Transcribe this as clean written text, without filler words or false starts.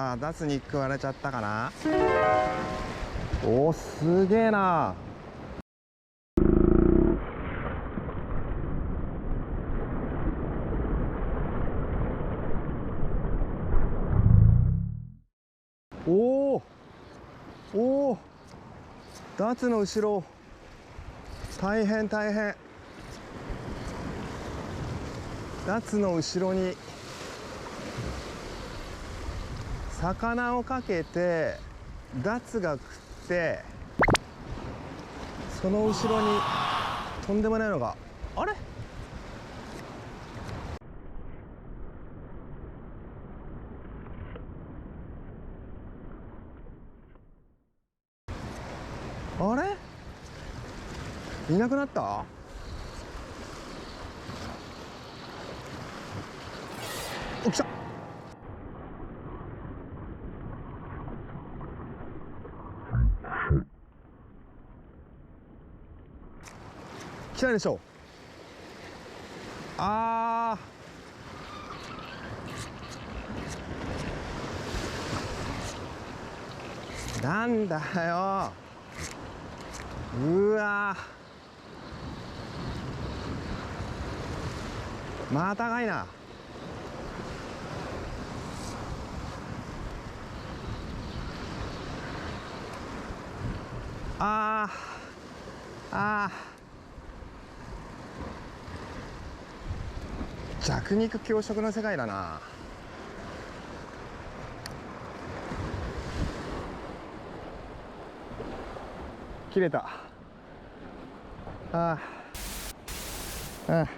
かダツに食われちゃったかな。おー、すげえな。おおおお、ダツの後ろ大変大変。ダツの後ろに魚をかけてダツが食って、その後ろにとんでもないのが、あれ、あれ、いなくなった。お、来た。来たでしょ。あー、なんだよ。うわー、またがいな。あーあー、弱肉強食の世界だな。切れた。あーあー。